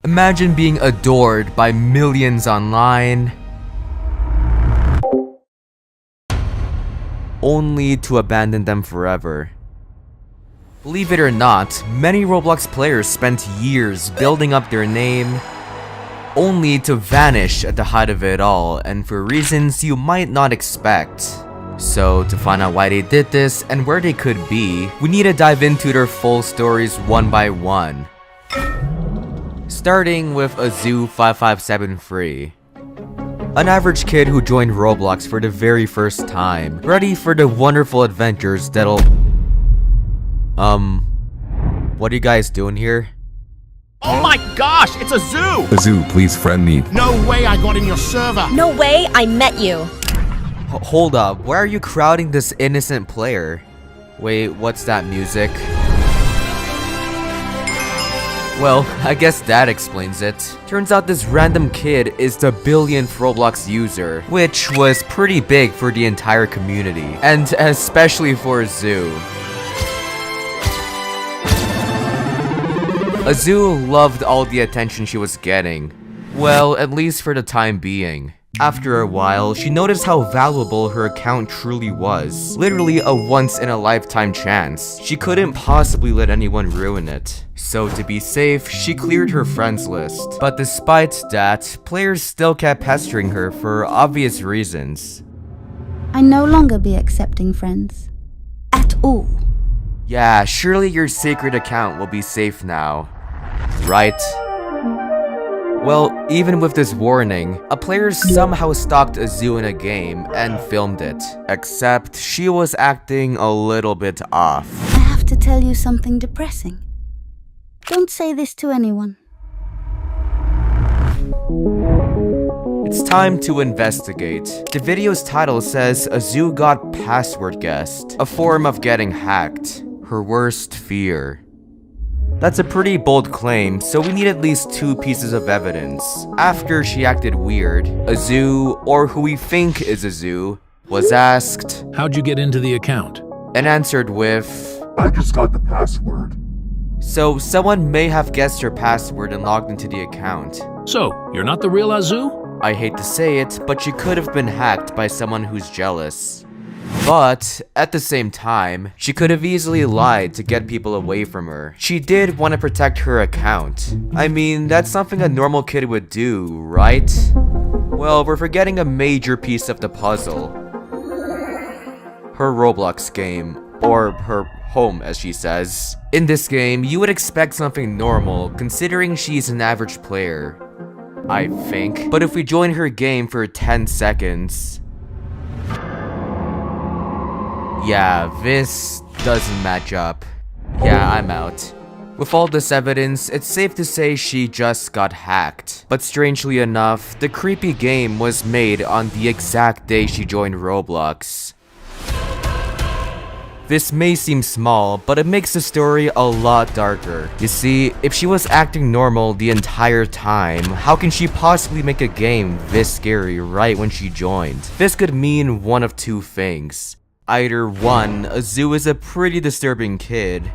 Imagine being adored by millions online, only to abandon them forever. Believe it or not, many Roblox players spent years building up their name, only to vanish at the height of it all, and for reasons you might not expect. So, to find out why they did this and where they could be, we need to dive into their full stories one by one. Starting with Azu5573. An average kid who joined Roblox for the very first time, ready for the wonderful adventures that'll... what are you guys doing here? Oh my gosh, it's Azu! Azu, please friend me. No way I got in your server! No way, I met you. Hold up, why are you crowding this innocent player? Wait, what's that music? Well, I guess that explains it. Turns out this random kid is the billionth Roblox user, which was pretty big for the entire community, and especially for Azu. Azu loved all the attention she was getting. Well, at least for the time being. After a while, she noticed how valuable her account truly was. Literally a once-in-a-lifetime chance. She couldn't possibly let anyone ruin it. So to be safe, she cleared her friends list. But despite that, players still kept pestering her for obvious reasons. I no longer be accepting friends. At all. Yeah, surely your sacred account will be safe now. Right? Well, even with this warning, a player somehow stalked Azu in a game and filmed it. Except she was acting a little bit off. I have to tell you something depressing. Don't say this to anyone. It's time to investigate. The video's title says Azu got password guessed, a form of getting hacked. Her worst fear. That's a pretty bold claim, so we need at least 2 pieces of evidence. After she acted weird, Azu, or who we think is Azu, was asked, "How'd you get into the account?" and answered with, I just got the password. So someone may have guessed her password and logged into the account. So, you're not the real Azu? I hate to say it, but she could have been hacked by someone who's jealous. But, at the same time, she could have easily lied to get people away from her. She did want to protect her account. I mean, that's something a normal kid would do, right? Well, we're forgetting a major piece of the puzzle. Her Roblox game, or her home as she says. In this game, you would expect something normal, considering she's an average player. I think. But if we join her game for 10 seconds... Yeah, this doesn't match up. Yeah, I'm out. With all this evidence, it's safe to say she just got hacked. But strangely enough, the creepy game was made on the exact day she joined Roblox. This may seem small, but it makes the story a lot darker. You see, if she was acting normal the entire time, how can she possibly make a game this scary right when she joined? This could mean one of 2 things. Either 1, Azu is a pretty disturbing kid.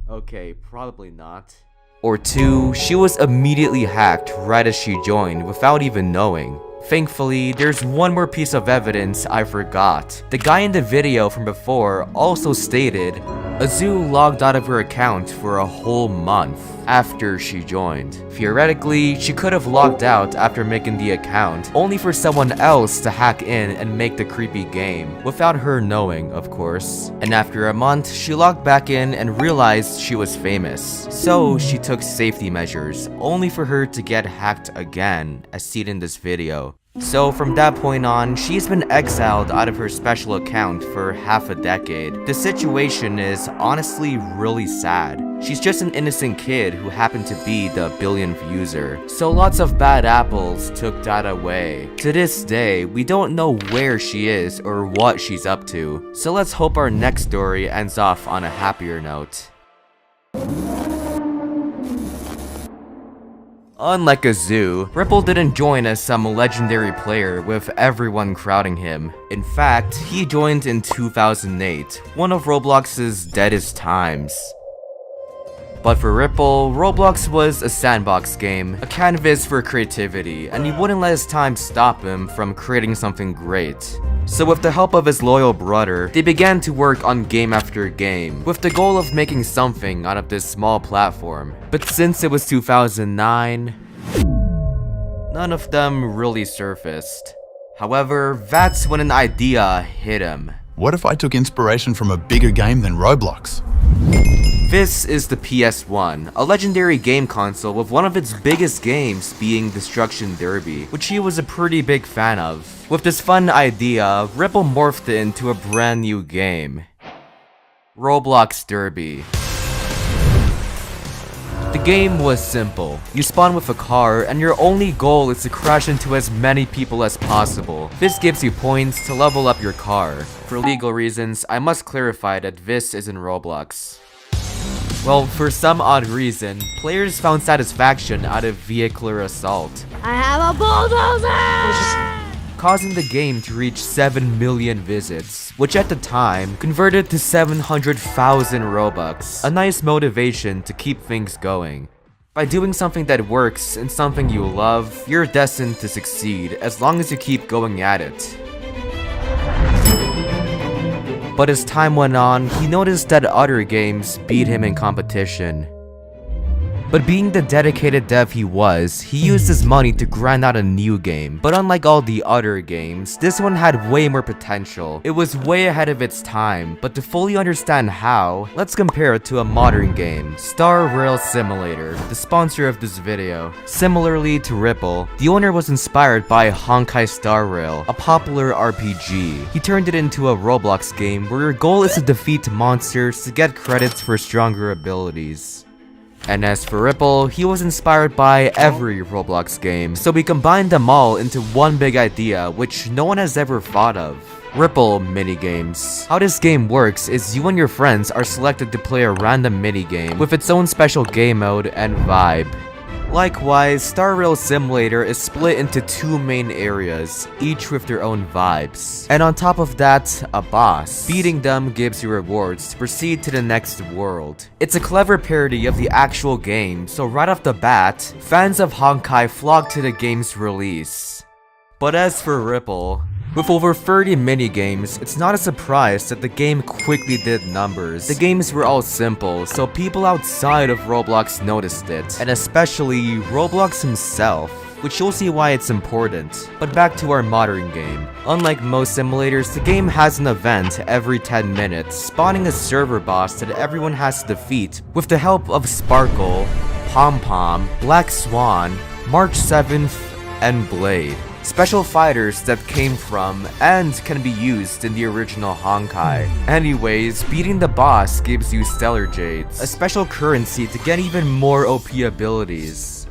Okay, probably not. Or 2, she was immediately hacked right as she joined without even knowing. Thankfully, there's one more piece of evidence I forgot. The guy in the video from before also stated Azu logged out of her account for a whole month after she joined. Theoretically, she could have logged out after making the account, only for someone else to hack in and make the creepy game, without her knowing, of course. And after a month, she logged back in and realized she was famous. So she took safety measures, only for her to get hacked again, as seen in this video. So from that point on, she's been exiled out of her special account for half a decade. The situation is honestly really sad. She's just an innocent kid who happened to be the billionth user. So lots of bad apples took that away. To this day, we don't know where she is or what she's up to. So let's hope our next story ends off on a happier note. Unlike Azu, Ripple didn't join as some legendary player with everyone crowding him. In fact, he joined in 2008, one of Roblox's deadest times. But for Ripple, Roblox was a sandbox game, a canvas for creativity, and he wouldn't let his time stop him from creating something great. So with the help of his loyal brother, they began to work on game after game, with the goal of making something out of this small platform. But since it was 2009, none of them really surfaced. However, that's when an idea hit him. What if I took inspiration from a bigger game than Roblox? This is the PS1, a legendary game console with one of its biggest games being Destruction Derby, which he was a pretty big fan of. With this fun idea, Ripple morphed it into a brand new game, ROBLOX Derby. The game was simple. You spawn with a car, and your only goal is to crash into as many people as possible. This gives you points to level up your car. For legal reasons, I must clarify that this isn't Roblox. Well, for some odd reason, players found satisfaction out of vehicular assault, I have a bulldozer! causing the game to reach 7 million visits, which at the time converted to 700,000 Robux, a nice motivation to keep things going. By doing something that works and something you love, you're destined to succeed as long as you keep going at it. But as time went on, he noticed that other games beat him in competition. But being the dedicated dev he was, he used his money to grind out a new game. But unlike all the other games, this one had way more potential. It was way ahead of its time, but to fully understand how, let's compare it to a modern game, Star Rail Simulator, the sponsor of this video. Similarly to Ripple, the owner was inspired by Honkai Star Rail, a popular RPG. He turned it into a Roblox game where your goal is to defeat monsters to get credits for stronger abilities. And as for Ripple, he was inspired by every Roblox game, so we combined them all into one big idea which no one has ever thought of. Ripple minigames. How this game works is you and your friends are selected to play a random minigame with its own special game mode and vibe. Likewise, Star Rail Simulator is split into two main areas, each with their own vibes. And on top of that, a boss. Beating them gives you rewards to proceed to the next world. It's a clever parody of the actual game, so right off the bat, fans of Honkai flock to the game's release. But as for Ripple, with over 30 minigames, it's not a surprise that the game quickly did numbers. The games were all simple, so people outside of Roblox noticed it, and especially Roblox himself, which you'll see why it's important. But back to our modern game. Unlike most simulators, the game has an event every 10 minutes, spawning a server boss that everyone has to defeat with the help of Sparkle, Pom Pom, Black Swan, March 7th, and Blade. Special fighters that came from and can be used in the original Honkai. Anyways, beating the boss gives you Stellar Jades, a special currency to get even more OP abilities.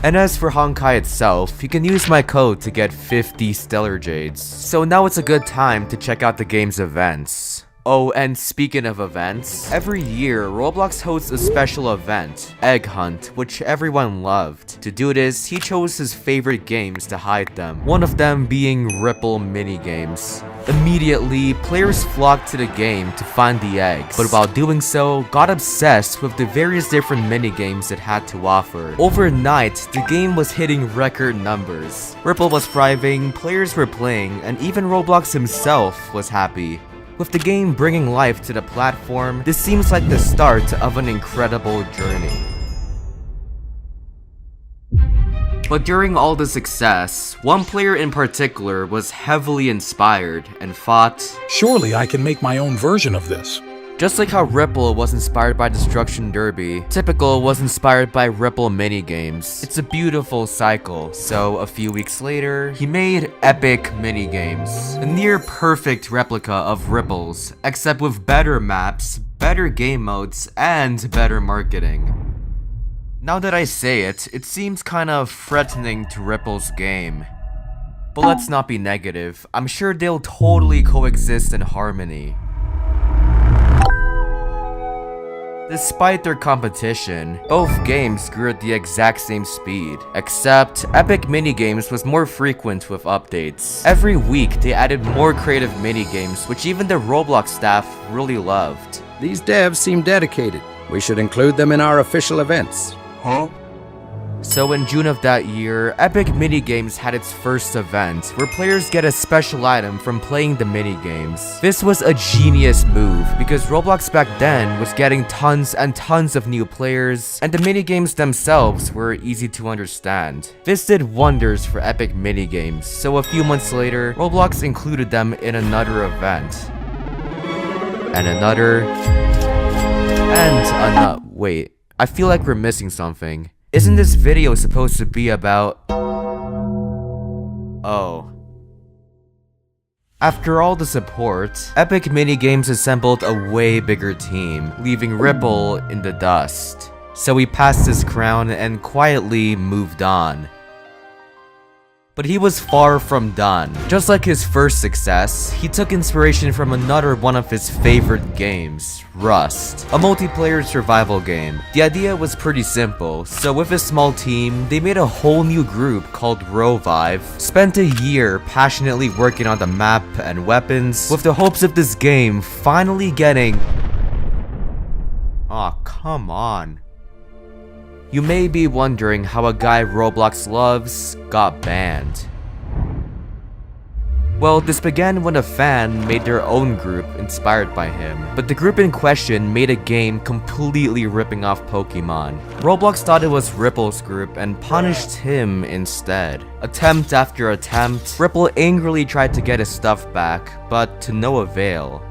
And as for Honkai itself, you can use my code to get 50 Stellar Jades. So now it's a good time to check out the game's events. Oh, and speaking of events, every year Roblox hosts a special event, Egg Hunt, which everyone loved. To do this, he chose his favorite games to hide them, one of them being Ripple minigames. Immediately, players flocked to the game to find the eggs, but while doing so, got obsessed with the various different minigames it had to offer. Overnight, the game was hitting record numbers. Ripple was thriving, players were playing, and even Roblox himself was happy. With the game bringing life to the platform, this seems like the start of an incredible journey. But during all the success, one player in particular was heavily inspired and thought, surely I can make my own version of this. Just like how Ripple was inspired by Destruction Derby, Typical was inspired by Ripple minigames. It's a beautiful cycle. So a few weeks later, he made Epic Minigames, a near perfect replica of Ripple's, except with better maps, better game modes, and better marketing. Now that I say it, it seems kind of threatening to Ripple's game. But let's not be negative, I'm sure they'll totally coexist in harmony. Despite their competition, both games grew at the exact same speed, except Epic Minigames was more frequent with updates. Every week, they added more creative minigames, which even the Roblox staff really loved. These devs seem dedicated. We should include them in our official events. Huh? So in June of that year, Epic Minigames had its first event, where players get a special item from playing the minigames. This was a genius move, because Roblox back then was getting tons and tons of new players, and the minigames themselves were easy to understand. This did wonders for Epic Minigames, so a few months later, Roblox included them in another event. And another... and another... Wait, I feel like we're missing something. Isn't this video supposed to be about... Oh. After all the support, Epic Minigames assembled a way bigger team, leaving Ripple in the dust. So he passed his crown and quietly moved on. But he was far from done. Just like his first success, he took inspiration from another one of his favorite games, Rust, a multiplayer survival game. The idea was pretty simple, so with a small team, they made a whole new group called Rovive, spent a year passionately working on the map and weapons, with the hopes of this game finally getting... Aw, come on. You may be wondering how a guy Roblox loves got banned. Well, this began when a fan made their own group inspired by him, but the group in question made a game completely ripping off Pokemon. Roblox thought it was Ripple's group and punished him instead. Attempt after attempt, Ripple angrily tried to get his stuff back, but to no avail.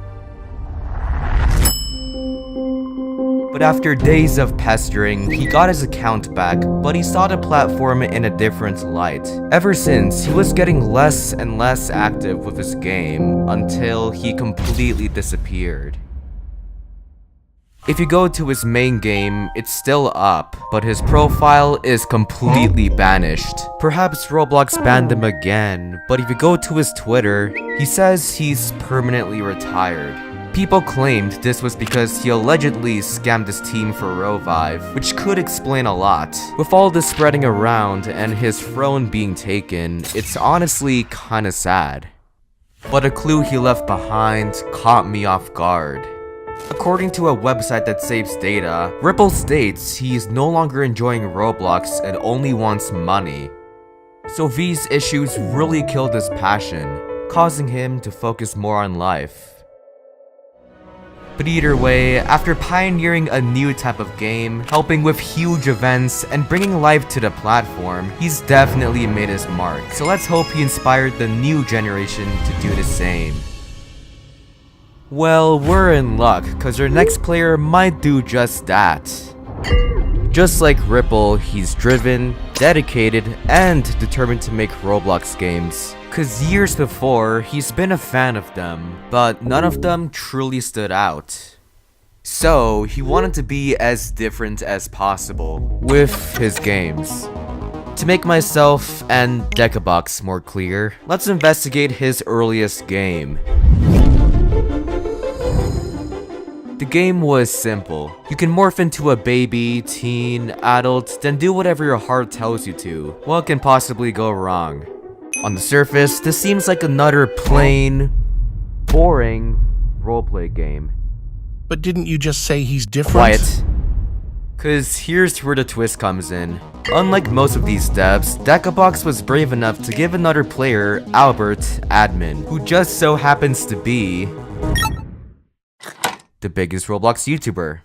But after days of pestering, he got his account back, but he saw the platform in a different light. Ever since, he was getting less and less active with his game, until he completely disappeared. If you go to his main game, it's still up, but his profile is completely banished. Perhaps Roblox banned him again, but if you go to his Twitter, he says he's permanently retired. People claimed this was because he allegedly scammed his team for Rovive, which could explain a lot. With all this spreading around and his throne being taken, it's honestly kinda sad. But a clue he left behind caught me off guard. According to a website that saves data, Ripple states he's no longer enjoying Roblox and only wants money. So these issues really killed his passion, causing him to focus more on life. But either way, after pioneering a new type of game, helping with huge events, and bringing life to the platform, he's definitely made his mark. So let's hope he inspired the new generation to do the same. Well, we're in luck, cause our next player might do just that. Just like Ripple, he's driven, dedicated, and determined to make Roblox games. Cause years before, he's been a fan of them, but none of them truly stood out. So, he wanted to be as different as possible with his games. To make myself and Decabox more clear, let's investigate his earliest game. The game was simple. You can morph into a baby, teen, adult, then do whatever your heart tells you to. What can possibly go wrong? On the surface, this seems like another plain, boring roleplay game. But didn't you just say he's different? Quiet. Cause here's where the twist comes in. Unlike most of these devs, Decabox was brave enough to give another player, Albert, admin, who just so happens to be the biggest Roblox YouTuber.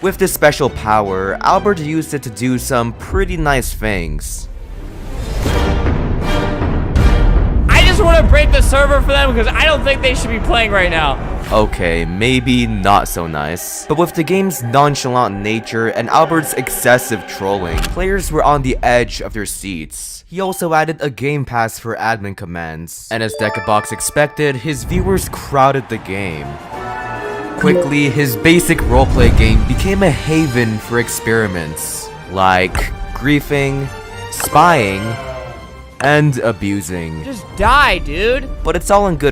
With this special power, Albert used it to do some pretty nice things. I just want to break the server for them because I don't think they should be playing right now. Okay, maybe not so nice. But with the game's nonchalant nature and Albert's excessive trolling, players were on the edge of their seats. He also added a game pass for admin commands, and as Decabox expected, his viewers crowded the game. Quickly, his basic roleplay game became a haven for experiments, like griefing, spying, and abusing. Just die, dude. But it's all in good